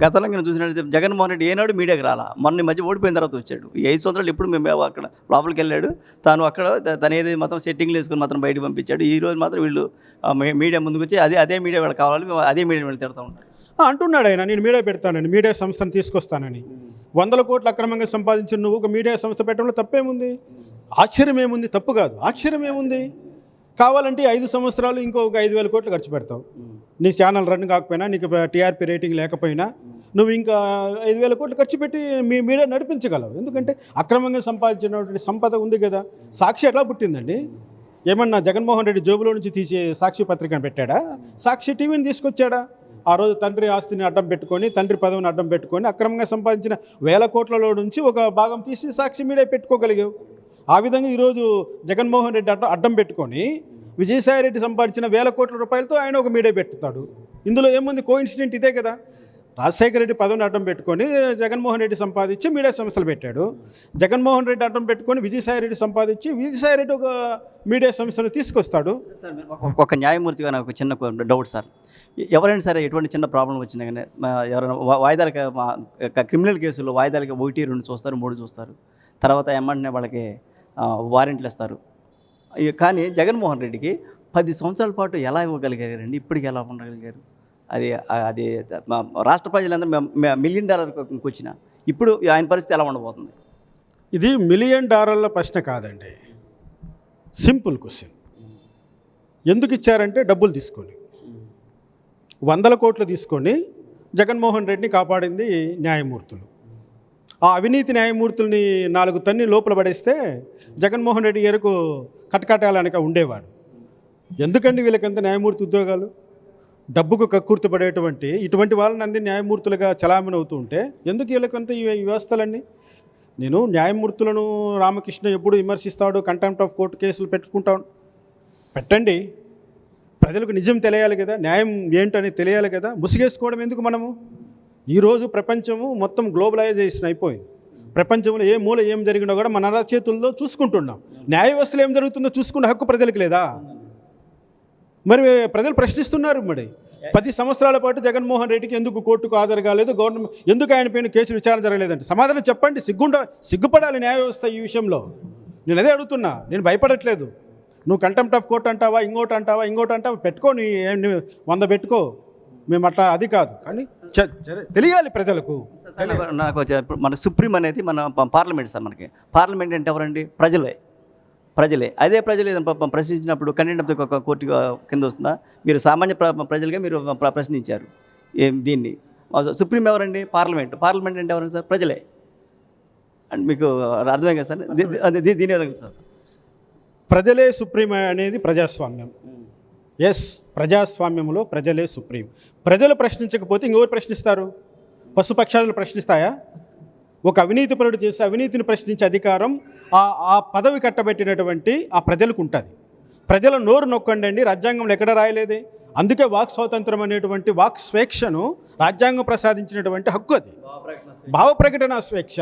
గతంలో నేను చూసినట్లయితే జగన్మోహన్ రెడ్డి ఏనాడు మీడియాకి రాలా. మొన్న ఈ మధ్య ఓడిపోయిన తర్వాత వచ్చాడు. ఈ 5 సంవత్సరాలు ఎప్పుడు మేము అక్కడ లోపలికి వెళ్ళాడు. తాను అక్కడ తను ఏది మొత్తం సెట్టింగ్లు వేసుకుని మాత్రం బయటకు పంపించాడు. ఈ రోజు మాత్రం వీళ్ళు మీడియా ముందుకు వచ్చి అదే మీడియా వీళ్ళు కావాలి, మేము అదే మీడియా వీళ్ళు తిడతా ఉంటారు. అంటున్నాడు ఆయన, నేను మీడియా పెడతానని, మీడియా సంస్థను తీసుకొస్తానని. 100 కోట్లు అక్రమంగా సంపాదించిన నువ్వు ఒక మీడియా సంస్థ పెట్టడంలో తప్పేముంది? ఆశ్చర్యం ఏముంది? తప్పు కాదు, ఆశ్చర్యం ఏముంది? కావాలంటే 5 సంవత్సరాలు ఇంకొక 5,000 కోట్లు ఖర్చు పెడతావు. నీ ఛానల్ రన్ కాకపోయినా, నీకు టీఆర్పీ రేటింగ్ లేకపోయినా నువ్వు ఇంకా 5,000 కోట్లు ఖర్చు పెట్టి మీ మీడియా నడిపించగలవు. ఎందుకంటే అక్రమంగా సంపాదించినటువంటి సంపద ఉంది కదా. సాక్షి ఎట్లా పుట్టిందండి? ఏమన్నా జగన్మోహన్ రెడ్డి జోబులో నుంచి తీసి సాక్షి పత్రికను పెట్టాడా? సాక్షి టీవీని తీసుకొచ్చాడా? ఆ రోజు తండ్రి ఆస్తిని అడ్డం పెట్టుకొని, తండ్రి పదవిని అడ్డం పెట్టుకొని అక్రమంగా సంపాదించిన 1000 కోట్లలో నుంచి ఒక భాగం తీసి సాక్షి మీడియా పెట్టుకోగలిగావు. ఆ విధంగా ఈరోజు జగన్మోహన్ రెడ్డి అడ్డం పెట్టుకొని విజయసాయి రెడ్డి సంపాదించిన 1000 కోట్ల రూపాయలతో ఆయన ఒక మీడియా పెట్టుతాడు. ఇందులో ఏముంది? కోఇన్సిడెంట్ ఇదే కదా. రాజశేఖర రెడ్డి పదవిని అడ్డం పెట్టుకొని జగన్మోహన్ రెడ్డి సంపాదించి మీడియా సంస్థలు పెట్టాడు. జగన్మోహన్ రెడ్డి అడ్డం పెట్టుకొని విజయసాయి రెడ్డి సంపాదించి విజయసాయి రెడ్డి ఒక మీడియా సంస్థను తీసుకొస్తాడు. ఒక న్యాయమూర్తిగా నాకు చిన్న డౌట్ సార్. ఎవరైనా సరే ఎటువంటి చిన్న ప్రాబ్లం వచ్చినా కానీ ఎవరైనా వాయిదాలకి క్రిమినల్ కేసుల్లో వాయిదాలకి 1, 2 చూస్తారు, 3 చూస్తారు. తర్వాత ఏమంటే వాళ్ళకి వారెంట్లు ఇస్తారు. కానీ జగన్మోహన్ రెడ్డికి 10 సంవత్సరాల పాటు ఎలా ఇవ్వగలిగారండి? ఇప్పటికి ఎలా ఉండగలిగారు? అది రాష్ట్ర ప్రజలందరూ $1 మిలియన్ వచ్చిన ఇప్పుడు ఆయన పరిస్థితి ఎలా ఉండబోతుంది? ఇది $1 మిలియన్ ప్రశ్న కాదండి, సింపుల్ క్వశ్చన్. ఎందుకు ఇచ్చారంటే డబ్బులు తీసుకొని 100 కోట్లు తీసుకొని జగన్మోహన్ రెడ్డిని కాపాడింది న్యాయమూర్తులు. ఆ అవినీతి న్యాయమూర్తుల్ని 4 తన్ని లోపల పడేస్తే జగన్మోహన్ రెడ్డి గారికి కటకటాలనక ఉండేవాడు. ఎందుకండి వీళ్ళకంత న్యాయమూర్తి ఉద్యోగాలు? డబ్బుకు కక్కుర్తిపడేటువంటి ఇటువంటి వాళ్ళని అంది న్యాయమూర్తులుగా చలామణి అవుతూ ఉంటే ఎందుకు వీళ్ళకంత ఈ వ్యవస్థలన్నీ? నేను న్యాయమూర్తులను రామకృష్ణ ఎప్పుడు విమర్శిస్తాడు, కంటెంప్ట్ ఆఫ్ కోర్టు కేసులు పెట్టుకుంటాడు. పెట్టండి, ప్రజలకు నిజం తెలియాలి కదా, న్యాయం ఏంటని తెలియాలి కదా. ముసిగేసుకోవడం ఎందుకు? మనము ఈరోజు ప్రపంచము మొత్తం గ్లోబలైజేషన్ అయిపోయింది. ప్రపంచంలో ఏ మూల ఏం జరిగినా కూడా మన చేతుల్లో చూసుకుంటున్నాం. న్యాయ వ్యవస్థలో ఏం జరుగుతుందో చూసుకునే హక్కు ప్రజలకు లేదా? మరి ప్రజలు ప్రశ్నిస్తున్నారు. మరి 10 సంవత్సరాల పాటు జగన్మోహన్ రెడ్డికి ఎందుకు కోర్టుకు హాజరు కాలేదు, గవర్నమెంట్ ఎందుకు ఆయన పైన కేసు విచారణ జరగలేదంటే సమాధానం చెప్పండి. సిగ్గుపడాలి న్యాయ వ్యవస్థ ఈ విషయంలో. నేను అదే అడుగుతున్నా, నేను భయపడట్లేదు. నువ్వు కంటెంప్ట్ ఆఫ్ కోర్ట్ అంటావా, ఇంకోటి అంటావా, పెట్టుకో, నీ 100 పెట్టుకో, మేము అట్లా అది కాదు. కానీ తెలియాలి ప్రజలకు. నాకు మన సుప్రీం అనేది మన పార్లమెంట్ సార్. మనకి పార్లమెంట్ అంటే ఎవరండి? ప్రజలే. అదే ప్రజలు ఏదైనా ప్రశ్నించినప్పుడు కంటెంప్ట్ ఆఫ్ కోర్టు కింద వస్తుందా? మీరు సామాన్య ప్రజలుగా మీరు ప్రశ్నించారు దీన్ని. సుప్రీం ఎవరండి? పార్లమెంట్ అంటే ఎవరండి సార్? ప్రజలే. అండ్ మీకు అర్థమే కదా సార్? దీని విధంగా సార్ ప్రజలే సుప్రీం అనేది ప్రజాస్వామ్యం. ఎస్, ప్రజాస్వామ్యంలో ప్రజలే సుప్రీం. ప్రజలు ప్రశ్నించకపోతే ఇంకెవరు ప్రశ్నిస్తారు? పశుపక్షాలు ప్రశ్నిస్తాయా? ఒక అవినీతిపరుడు చేసే అవినీతిని ప్రశ్నించే అధికారం ఆ పదవి కట్టబెట్టినటువంటి ఆ ప్రజలకు ఉంటుంది. ప్రజల నోరు నొక్కండి, రాజ్యాంగంలో ఎక్కడ రాయలేదే. అందుకే వాక్ స్వాతంత్రం అనేటువంటి వాక్ స్వేచ్ఛను రాజ్యాంగం ప్రసాదించినటువంటి హక్కు అది. భావ ప్రకటన స్వేచ్ఛ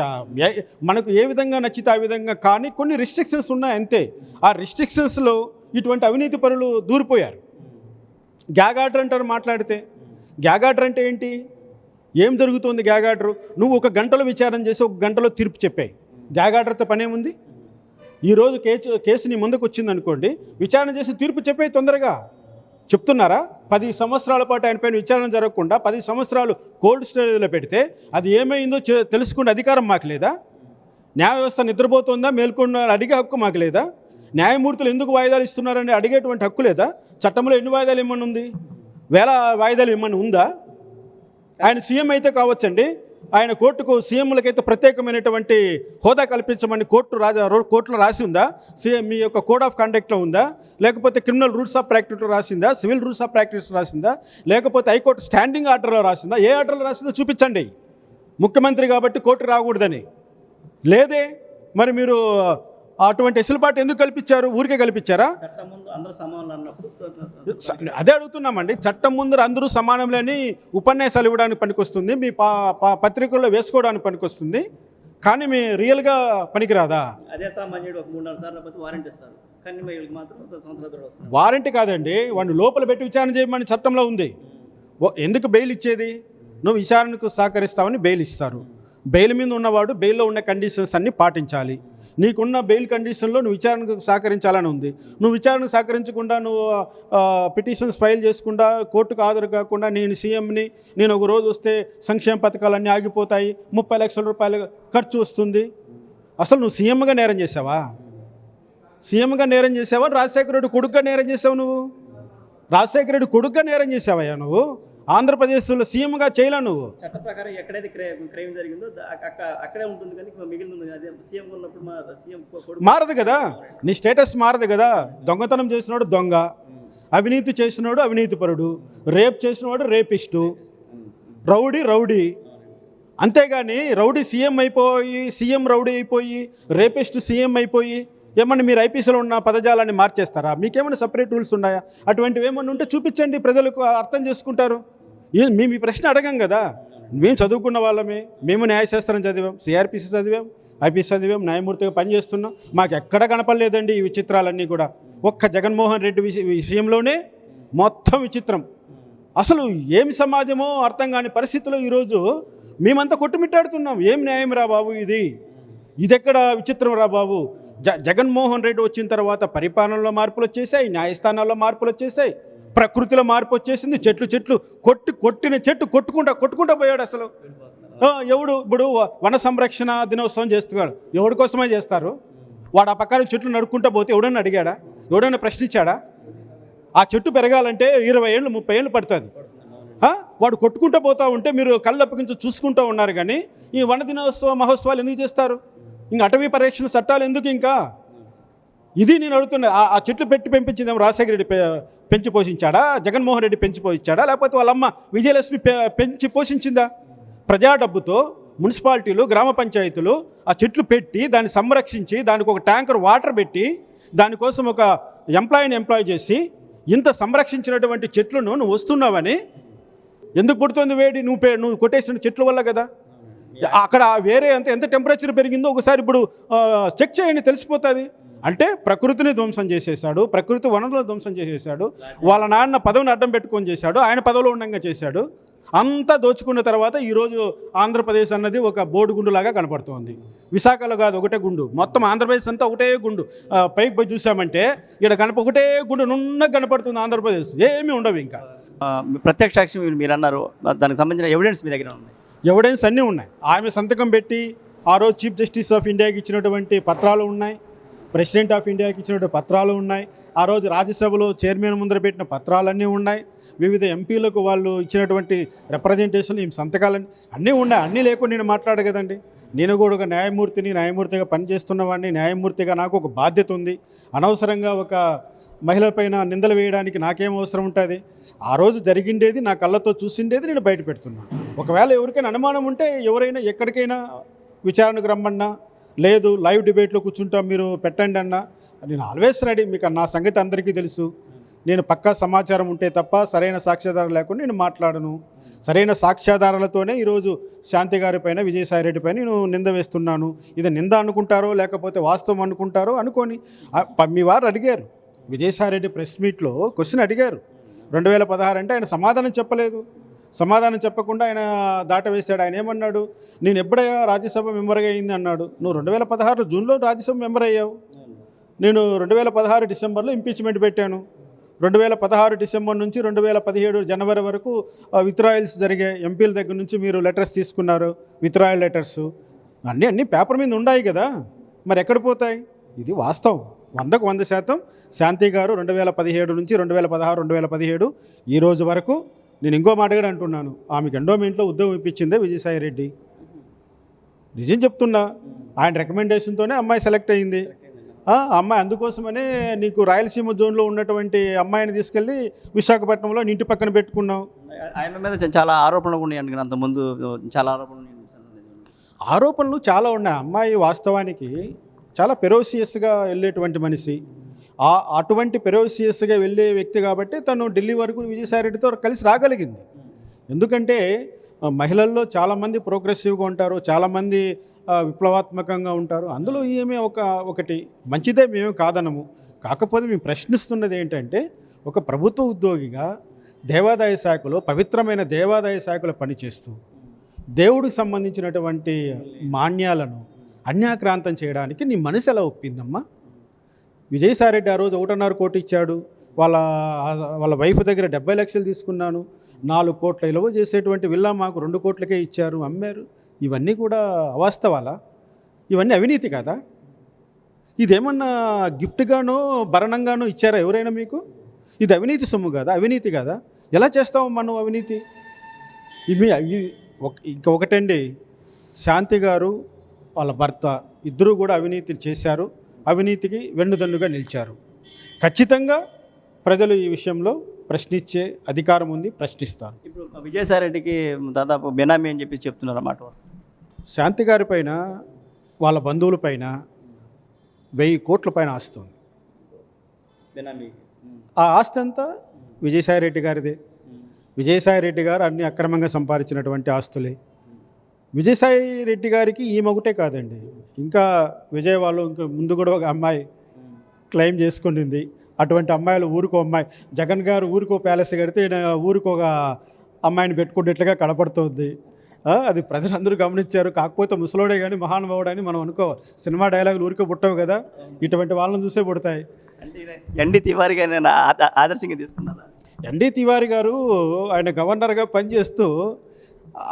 మనకు ఏ విధంగా నచ్చితే ఆ విధంగా, కానీ కొన్ని రిస్ట్రిక్షన్స్ ఉన్నాయి అంతే. ఆ రిస్ట్రిక్షన్స్లో ఇటువంటి అవినీతి పరులు దూరిపోయారు. గ్యాగ్ ఆర్డర్ అంటారు మాట్లాడితే. గ్యాగ్ ఆర్డర్ అంటే ఏంటి? ఏం జరుగుతుంది గ్యాగ్ ఆర్డర్? నువ్వు 1 గంటలో విచారణ చేసి 1 గంటలో తీర్పు చెప్పాయి. గ్యాగ్ ఆర్డర్తో పనేముంది? ఈరోజు కేసు నీ ముందుకు వచ్చిందనుకోండి, విచారణ చేసి తీర్పు చెప్పేయి తొందరగా. చెప్తున్నారా? 10 సంవత్సరాల పాటు ఆయన పైన విచారణ జరగకుండా 10 సంవత్సరాలు కోల్డ్ స్టోరేజ్లో పెడితే అది ఏమైందో తెలుసుకునే అధికారం మాకు లేదా? న్యాయ వ్యవస్థ నిద్రపోతుందా, మేల్కొన్న అడిగే హక్కు మాకు లేదా? న్యాయమూర్తులు ఎందుకు వాయిదాలు ఇస్తున్నారని అడిగేటువంటి హక్కు లేదా? చట్టంలో ఎన్ని వాయిదాలు ఇమ్మని ఉంది? 1000 వాయిదాలు ఇమ్మని ఉందా? ఆయన సీఎం అయితే కావచ్చండి, ఆయన కోర్టుకు సీఎంలకైతే ప్రత్యేకమైనటువంటి హోదా కల్పించమని కోర్టులో రాసి ఉందా? సీఎం మీ యొక్క కోడ్ ఆఫ్ కండక్ట్లో ఉందా? లేకపోతే క్రిమినల్ రూల్స్ ఆఫ్ ప్రాక్టీస్లో రాసిందా? సివిల్ రూల్స్ ఆఫ్ ప్రాక్టీస్ రాసిందా? లేకపోతే హైకోర్టు స్టాండింగ్ ఆర్డర్లో రాసిందా? ఏ ఆర్డర్లో రాసిందో చూపించండి. ముఖ్యమంత్రి కాబట్టి కోర్టు రాకూడదని లేదే. మరి మీరు అటువంటి ఎసులుబాటు ఎందుకు కల్పించారు? ఊరికే కల్పించారా? అదే అడుగుతున్నామండి. చట్టం ముందర అందరూ సమానంలేని ఉపన్యాసాలు ఇవ్వడానికి పనికొస్తుంది, మీ పత్రికల్లో వేసుకోవడానికి పనికొస్తుంది, కానీ మీ రియల్గా పనికిరాదా? అదే సామాన్యుడు 3-4 సార్లు వారెంట్ ఇస్తారు, కానీ వీళ్ళకి మాత్రం వారెంట్ కాదండి, వాడిని లోపల పెట్టి విచారణ చేయమని చట్టంలో ఉంది. ఎందుకు బెయిల్ ఇచ్చేది? నువ్వు విచారణకు సహకరిస్తావని బెయిల్ ఇస్తారు. బెయిల్ మీద ఉన్నవాడు బెయిల్లో ఉన్న కండిషన్స్ అన్నీ పాటించాలి. నీకున్న బెయిల్ కండిషన్లో నువ్వు విచారణకు సహకరించాలని ఉంది. నువ్వు విచారణకు సహకరించకుండా నువ్వు పిటిషన్స్ ఫైల్ చేసుకుండా కోర్టుకు హాజరు కాకుండా నేను సీఎంని, నేను ఒక రోజు వస్తే సంక్షేమ పథకాలన్నీ ఆగిపోతాయి, 30 లక్షల రూపాయలు ఖర్చు వస్తుంది. అసలు నువ్వు సీఎంగా నేరం చేసావా? సీఎంగా నేరం చేసావా? రాజశేఖర రెడ్డి కొడుకుగా నేరం చేసావు నువ్వు? రాజశేఖర రెడ్డి కొడుకుగా నేరం చేసావయ్యా నువ్వు. ఆంధ్రప్రదేశ్లో సీఎంగా చేయలే నువ్వు. చట్ట ప్రకారం ఎక్కడైతే క్రైమ్ జరిగిందో అక్కడే ఉంటుంది, కానీ మిగిలిన అదే సీఎం ఉన్నప్పుడు మా సీఎం మారదు కదా, నీ స్టేటస్ మారదు కదా. దొంగతనం చేసినవాడు దొంగ, అవినీతి చేసినవాడు అవినీతిపరుడు, రేప్ చేసినవాడు రేపిస్టు, రౌడీ. అంతేగాని రౌడీ సీఎం అయిపోయి, సీఎం రౌడీ అయిపోయి, రేపిస్ట్ సీఎం అయిపోయి ఏమన్నా మీరు ఐపీసీలో ఉన్న పదజాలాన్ని మార్చేస్తారా? మీకేమైనా సపరేట్ రూల్స్ ఉన్నాయా? అటువంటివి ఏమన్నా ఉంటే చూపించండి, ప్రజలకు అర్థం చేసుకుంటారు. మేము ఈ ప్రశ్న అడగం కదా. మేము చదువుకున్న వాళ్ళమే, మేము న్యాయశాస్త్రం చదివాం, సిఆర్పిసి చదివాం, ఐపీసీ చదివాం, న్యాయమూర్తిగా పనిచేస్తున్నాం. మాకు ఎక్కడ కనపడలేదండి ఈ విచిత్రాలన్నీ కూడా. ఒక్క జగన్మోహన్ రెడ్డి విషయంలోనే మొత్తం విచిత్రం. అసలు ఏమి సమాజమో అర్థం కాని పరిస్థితిలో ఈరోజు మేమంతా కొట్టుమిట్టాడుతున్నాం. ఏం న్యాయం రా బాబు ఇదెక్కడ విచిత్రం రా బాబు. జగన్మోహన్ రెడ్డి వచ్చిన తర్వాత పరిపాలనలో మార్పులు వచ్చేసాయి, న్యాయస్థానాల్లో మార్పులు వచ్చేసాయి, ప్రకృతిలో మార్పు వచ్చేసింది. చెట్లు కొట్టిన చెట్టు కొట్టుకుంటా పోయాడు. అసలు ఎవడు ఇప్పుడు వన సంరక్షణ దినోత్సవం చేస్తున్నాడు, ఎవడి కోసమే చేస్తారు? వాడు ఆ పక్కన చెట్లు నడుక్కుంటూ పోతే ఎవడన్నా అడిగాడా? ఎవడన్నా ప్రశ్నించాడా? ఆ చెట్టు పెరగాలంటే 20 ఏళ్ళు 30 ఏళ్ళు పడుతుంది. వాడు కొట్టుకుంటూ పోతూ ఉంటే మీరు కళ్ళప్పగించి చూసుకుంటూ ఉన్నారు. కానీ ఈ వన దినోత్సవ మహోత్సవాలు ఎందుకు చేస్తారు? ఇంకా అటవీ పరిరక్షణ చట్టాలు ఎందుకు? ఇంకా ఇది నేను అడుగుతున్నా. ఆ చెట్లు పెంపించిందేమో రాజశేఖర రెడ్డి పెంచి పోషించాడా? జగన్మోహన్ రెడ్డి పెంచి పోషించాడా? లేకపోతే వాళ్ళమ్మ విజయలక్ష్మి పెంచి పోషించిందా? ప్రజా డబ్బుతో మున్సిపాలిటీలు, గ్రామ పంచాయతీలు ఆ చెట్లు పెట్టి దాన్ని సంరక్షించి దానికి ఒక ట్యాంకర్ వాటర్ పెట్టి దానికోసం ఒక ఎంప్లాయ్ చేసి ఇంత సంరక్షించినటువంటి చెట్లను నువ్వు వస్తున్నావని ఎందుకు పుడుతుంది వేడి? నువ్వు కొట్టేసిన చెట్ల వల్ల కదా. అక్కడ వేరే ఎంత టెంపరేచర్ పెరిగిందో ఒకసారి ఇప్పుడు చెక్ చేయండి, తెలిసిపోతుంది. అంటే ప్రకృతిని ధ్వంసం చేసేసాడు, ప్రకృతి వనరులను ధ్వంసం చేసేసాడు, వాళ్ళ నాన్న పదవిని అడ్డం పెట్టుకొని చేశాడు, ఆయన పదవిలో ఉండగా చేశాడు. అంతా దోచుకున్న తర్వాత ఈరోజు ఆంధ్రప్రదేశ్ అన్నది ఒక బోడిగుండులాగా కనపడుతోంది. విశాఖలో కాదు, ఒకటే గుండు, మొత్తం ఆంధ్రప్రదేశ్ అంతా ఒకటే గుండు. పైకి పోయి చూసామంటే ఇక్కడ ఒకటే గుండు నున్నగా కనపడుతుంది ఆంధ్రప్రదేశ్. ఏమీ ఉండవు. ఇంకా ప్రత్యక్ష సాక్షి మీరు అన్నారు, దానికి సంబంధించిన ఎవిడెన్స్ మీ దగ్గర ఉంది? ఎవిడెన్స్ అన్నీ ఉన్నాయి. ఆమె సంతకం పెట్టి ఆ రోజు చీఫ్ జస్టిస్ ఆఫ్ ఇండియాకి ఇచ్చినటువంటి పత్రాలు ఉన్నాయి, ప్రెసిడెంట్ ఆఫ్ ఇండియాకి ఇచ్చినటువంటి పత్రాలు ఉన్నాయి, ఆ రోజు రాజ్యసభలో చైర్మన్ ముందర పెట్టిన పత్రాలన్నీ ఉన్నాయి, వివిధ ఎంపీలకు వాళ్ళు ఇచ్చినటువంటి రిప్రజెంటేషన్, ఈ సంతకాలన్నీ అన్నీ ఉన్నాయి. అన్నీ లేకుండా నేను మాట్లాడ కదండి. నేను కూడా ఒక న్యాయమూర్తిగా పనిచేస్తున్న వాడిని, న్యాయమూర్తిగా నాకు ఒక బాధ్యత ఉంది. అనవసరంగా ఒక మహిళపైన నిందలు వేయడానికి నాకేం అవసరం ఉంటుంది? ఆ రోజు జరిగిండేది, నా కళ్ళతో చూసిండేది నేను బయట పెడుతున్నాను. ఒకవేళ ఎవరికైనా అనుమానం ఉంటే ఎవరైనా ఎక్కడికైనా విచారణకు రమ్మన్నా, లేదు లైవ్ డిబేట్లో కూర్చుంటాం మీరు పెట్టండి అన్నా, నేను ఆల్వేస్ రెడీ. మీకు నా సంగతి అందరికీ తెలుసు. నేను పక్కా సమాచారం ఉంటే తప్ప సరైన సాక్ష్యాధారం లేకుండా నేను మాట్లాడను. సరైన సాక్ష్యాధారాలతోనే ఈరోజు శాంతి గారి పైన, విజయసాయిరెడ్డి పైన నేను నింద వేస్తున్నాను. ఇది నింద అనుకుంటారో లేకపోతే వాస్తవం అనుకుంటారో అనుకోని. మీ వారు అడిగారు, విజయసాయిరెడ్డి ప్రెస్ మీట్లో క్వశ్చన్ అడిగారు 2016 అంటే ఆయన సమాధానం చెప్పలేదు. సమాధానం చెప్పకుండా ఆయన దాటవేశాడు. ఆయన ఏమన్నాడు? నేను ఎప్పుడయ్యా రాజ్యసభ మెంబర్గా అయింది అన్నాడు. నువ్వు 2016 జూన్లో రాజ్యసభ మెంబర్ అయ్యావు. నేను 2016 డిసెంబర్లో ఇంపీచ్మెంట్ పెట్టాను. 2016 డిసెంబర్ నుంచి 2017 జనవరి వరకు విత్డ్రాయల్స్ జరిగాయి. ఎంపీల దగ్గర నుంచి మీరు లెటర్స్ తీసుకున్నారు, విత్డ్రాయల్ లెటర్స్ అన్నీ పేపర్ మీద ఉన్నాయి కదా, మరి ఎక్కడ పోతాయి? ఇది వాస్తవం 100కు 100%. శాంతి గారు 2017 నుంచి 2016, 2017 ఈ రోజు వరకు నేను ఇంకో మాట కూడా అంటున్నాను, ఆమెకు ఎండోమెంట్లో ఉద్యోగం ఇప్పించిందే విజయసాయిరెడ్డి. నిజం చెప్తున్నా. ఆయన రికమెండేషన్తోనే అమ్మాయి సెలెక్ట్ అయ్యింది. అమ్మాయి అందుకోసమనే నీకు రాయలసీమ జోన్లో ఉన్నటువంటి అమ్మాయిని తీసుకెళ్ళి విశాఖపట్నంలో ఇంటి పక్కన పెట్టుకున్నావు. ఆయన మీద చాలా ఆరోపణలు ఉన్నాయండి. అంతకుముందు చాలా ఆరోపణలు చాలా ఉన్నాయి. అమ్మాయి వాస్తవానికి చాలా పెరోసియస్గా వెళ్ళేటువంటి మనిషి. అటువంటి పెరోసియస్గా వెళ్ళే వ్యక్తి కాబట్టి తను ఢిల్లీ వరకు విజయసాయిరెడ్డితో కలిసి రాగలిగింది. ఎందుకంటే మహిళల్లో చాలామంది ప్రోగ్రెసివ్గా ఉంటారు, చాలామంది విప్లవాత్మకంగా ఉంటారు. అందులో ఈమె ఒకటి మంచిదే, మేము కాదనము. కాకపోతే మేము ప్రశ్నిస్తున్నది ఏంటంటే, ఒక ప్రభుత్వ ఉద్యోగిగా దేవాదాయ శాఖలో పవిత్రమైన దేవాదాయ శాఖలో పనిచేస్తూ దేవుడికి సంబంధించినటువంటి మాన్యాలను అన్యాక్రాంతం చేయడానికి నీ మనసు ఎలా ఒప్పిందమ్మా? విజయసాయిరెడ్డి ఆ రోజు 1.5 కోటి ఇచ్చాడు, వాళ్ళ వైఫ్ దగ్గర 70 లక్షలు తీసుకున్నాను, 4 కోట్ల విలువ చేసేటువంటి విల్లా మాకు 2 కోట్లకే ఇచ్చారు, అమ్మారు. ఇవన్నీ కూడా అవాస్తవాలా? ఇవన్నీ అవినీతి కాదా? ఇదేమన్నా గిఫ్ట్గానో భరణంగానో ఇచ్చారా ఎవరైనా మీకు? ఇది అవినీతి సొమ్ము కాదా? అవినీతి కాదా? ఎలా చేస్తావు మనం అవినీతి? ఇంకొకటండి, శాంతి గారు వాళ్ళ భర్త ఇద్దరూ కూడా అవినీతి చేశారు, అవినీతికి వెన్నుదన్నుగా నిలిచారు. ఖచ్చితంగా ప్రజలు ఈ విషయంలో ప్రశ్నించే అధికారం ఉంది, ప్రశ్నిస్తారు. ఇప్పుడు విజయసాయిరెడ్డికి దాదాపు బెనామీ అని చెప్పి చెప్తున్నారు అన్నమాట. శాంతి గారి పైన వాళ్ళ బంధువుల పైన 1000 కోట్ల పైన ఆస్తి ఉంది. బెనామీ ఆ ఆస్తి అంతా విజయసాయిరెడ్డి గారిదే. విజయసాయిరెడ్డి గారు అన్ని అక్రమంగా సంపాదించినటువంటి ఆస్తులే. విజయసాయిరెడ్డి గారికి ఈ ఒకటే కాదండి, ఇంకా విజయవాడలో ఇంకా ముందు కూడా ఒక అమ్మాయి క్లెయిమ్ చేసుకుంటుంది. అటువంటి అమ్మాయిలు ఊరికో అమ్మాయి, జగన్ గారు ఊరికో ప్యాలెస్ కడితే ఊరికో ఒక అమ్మాయిని పెట్టుకున్నట్లుగా కనపడుతుంది. అది ప్రజలందరూ గమనించారు. కాకపోతే ముసలోడే కానీ మహానుభావుడని మనం అనుకోవాలి. సినిమా డైలాగులు ఊరికే పుట్టవు కదా, ఇటువంటి వాళ్ళని చూసే పుడతాయి. అంటే ఎన్డీ తివారీ గారు నేను ఆదర్శంగా తీసుకున్నాను. ఎన్డీ తివారీ గారు ఆయన గవర్నర్గా పనిచేస్తూ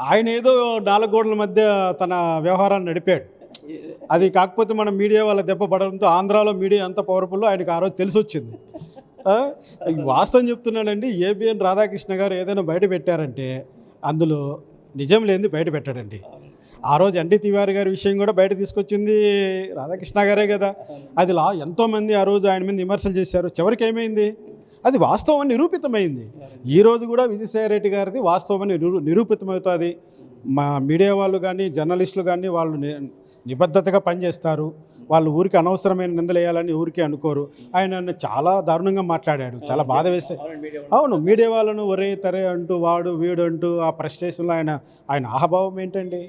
ఆయన ఏదో 4 గోడల మధ్య తన వ్యవహారాన్ని నడిపాడు. అది కాకపోతే మనం మీడియా వాళ్ళ దెబ్బ పడడంతో ఆంధ్రాలో మీడియా అంత పవర్ఫుల్ ఆయనకు ఆ రోజు తెలిసి వచ్చింది. వాస్తవం చెప్తున్నానండి, ఏబిఎన్ రాధాకృష్ణ గారు ఏదైనా బయట పెట్టారంటే అందులో నిజం లేనిది బయట పెట్టాడండి. ఆ రోజు ఎన్టీ తివారీ గారి విషయం కూడా బయట తీసుకొచ్చింది రాధాకృష్ణ గారే కదా. అది ఎంతోమంది ఆ రోజు ఆయన మీద విమర్శలు చేశారు. చివరికి ఏమైంది? అది వాస్తవం అని నిరూపితమైంది. ఈరోజు కూడా విజయసాయిరెడ్డి గారిది వాస్తవం అని నిరూపితమవుతుంది. మా మీడియా వాళ్ళు కానీ జర్నలిస్టులు కానీ వాళ్ళు నిబద్ధతగా పనిచేస్తారు. వాళ్ళు ఊరికి అనవసరమైన నిందలు వేయాలని ఊరికే అనుకోరు. ఆయన చాలా దారుణంగా మాట్లాడాడు, చాలా బాధ వేసే. అవును, మీడియా వాళ్ళను ఒరే తరే అంటూ వాడు వీడు అంటూ ఆ ఫ్రస్ట్రేషన్లో ఆయన ఆహభావం ఏంటండి?